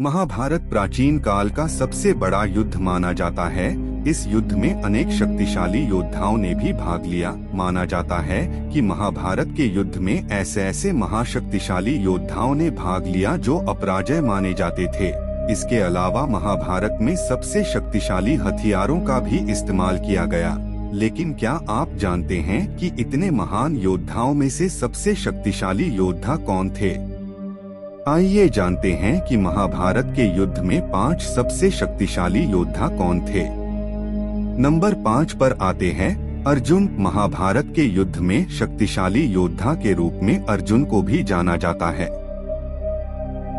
महाभारत प्राचीन काल का सबसे बड़ा युद्ध माना जाता है। इस युद्ध में अनेक शक्तिशाली योद्धाओं ने भी भाग लिया। माना जाता है कि महाभारत के युद्ध में ऐसे ऐसे महाशक्तिशाली योद्धाओं ने भाग लिया जो अपराजय माने जाते थे। इसके अलावा महाभारत में सबसे शक्तिशाली हथियारों का भी इस्तेमाल किया गया। लेकिन क्या आप जानते हैं कि इतने महान योद्धाओं में से सबसे शक्तिशाली योद्धा कौन थे? आइए जानते हैं कि महाभारत के युद्ध में 5 सबसे शक्तिशाली योद्धा कौन थे। नंबर 5 पर आते हैं अर्जुन। महाभारत के युद्ध में शक्तिशाली योद्धा के रूप में अर्जुन को भी जाना जाता है।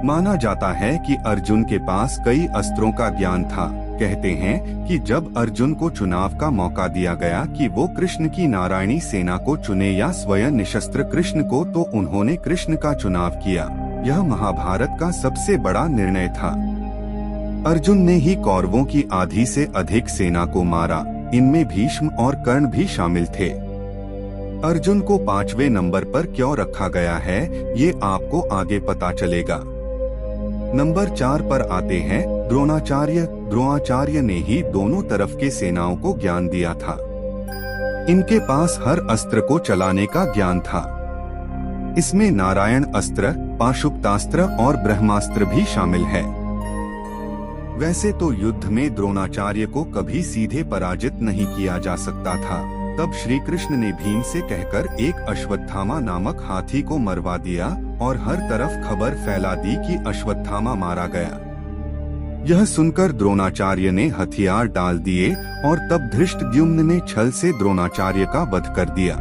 माना जाता है कि अर्जुन के पास कई अस्त्रों का ज्ञान था। कहते हैं कि जब अर्जुन को चुनाव का मौका दिया गया कि वो कृष्ण की नारायणी सेना को चुने या स्वयं निशस्त्र कृष्ण को, तो उन्होंने कृष्ण का चुनाव किया। यह महाभारत का सबसे बड़ा निर्णय था। अर्जुन ने ही कौरवों की आधी से अधिक सेना को मारा। इनमें भीष्म और कर्ण भी शामिल थे। अर्जुन को 5वें नंबर पर क्यों रखा गया है, ये आपको आगे पता चलेगा। नंबर 4 पर आते हैं द्रोणाचार्य। द्रोणाचार्य ने ही दोनों तरफ के सेनाओं को ज्ञान दिया था। इनके पास हर अस्त्र को चलाने का ज्ञान था। इसमें नारायण अस्त्र, पाशुपतास्त्र और ब्रह्मास्त्र भी शामिल है। वैसे तो युद्ध में द्रोणाचार्य को कभी सीधे पराजित नहीं किया जा सकता था। तब श्री कृष्ण ने भीम से कहकर एक अश्वत्थामा नामक हाथी को मरवा दिया और हर तरफ खबर फैला दी कि अश्वत्थामा मारा गया। यह सुनकर द्रोणाचार्य ने हथियार डाल दिए और तब धृष्टद्युम्न ने छल से द्रोणाचार्य का वध कर दिया।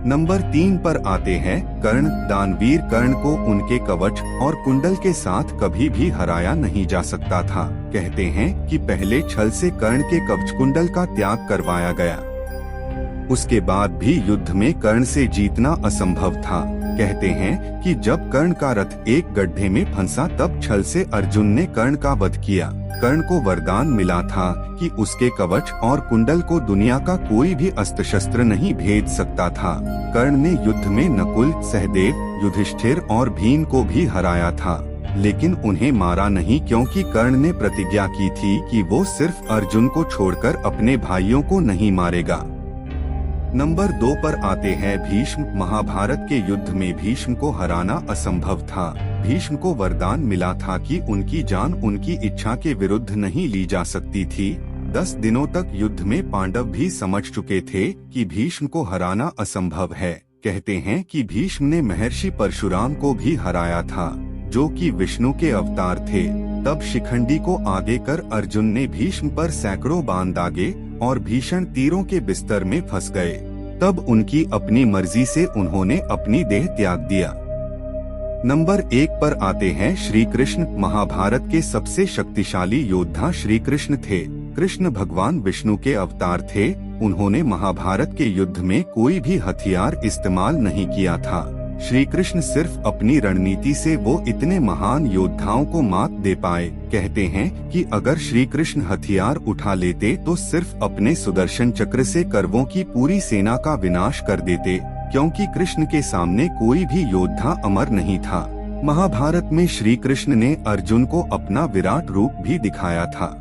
नंबर 3 पर आते हैं कर्ण। दानवीर कर्ण को उनके कवच और कुंडल के साथ कभी भी हराया नहीं जा सकता था। कहते हैं कि पहले छल से कर्ण के कवच कुंडल का त्याग करवाया गया। उसके बाद भी युद्ध में कर्ण से जीतना असंभव था। कहते हैं कि जब कर्ण का रथ एक गड्ढे में फंसा तब छल से अर्जुन ने कर्ण का वध किया। कर्ण को वरदान मिला था कि उसके कवच और कुंडल को दुनिया का कोई भी अस्त्र शस्त्र नहीं भेद सकता था। कर्ण ने युद्ध में नकुल, सहदेव, युधिष्ठिर और भीम को भी हराया था, लेकिन उन्हें मारा नहीं, क्योंकि कर्ण ने प्रतिज्ञा की थी कि वो सिर्फ अर्जुन को छोड़कर अपने भाइयों को नहीं मारेगा। नंबर 2 पर आते हैं भीष्म। महाभारत के युद्ध में भीष्म को हराना असंभव था। भीष्म को वरदान मिला था कि उनकी जान उनकी इच्छा के विरुद्ध नहीं ली जा सकती थी। 10 दिनों तक युद्ध में पांडव भी समझ चुके थे कि भीष्म को हराना असंभव है। कहते हैं कि भीष्म ने महर्षि परशुराम को भी हराया था, जो कि विष्णु के अवतार थे। तब शिखंडी को आगे कर अर्जुन ने भीष्म पर सैकड़ों बाण दागे और भीषण तीरों के बिस्तर में फंस गए। तब उनकी अपनी मर्जी से उन्होंने अपनी देह त्याग दिया। नंबर 1 पर आते हैं श्री कृष्ण। महाभारत के सबसे शक्तिशाली योद्धा श्री कृष्ण थे। कृष्ण भगवान विष्णु के अवतार थे। उन्होंने महाभारत के युद्ध में कोई भी हथियार इस्तेमाल नहीं किया था। श्री कृष्ण सिर्फ अपनी रणनीति से वो इतने महान योद्धाओं को मात दे पाए। कहते हैं कि अगर श्री कृष्ण हथियार उठा लेते तो सिर्फ अपने सुदर्शन चक्र से कौरवों की पूरी सेना का विनाश कर देते, क्योंकि कृष्ण के सामने कोई भी योद्धा अमर नहीं था। महाभारत में श्री कृष्ण ने अर्जुन को अपना विराट रूप भी दिखाया था।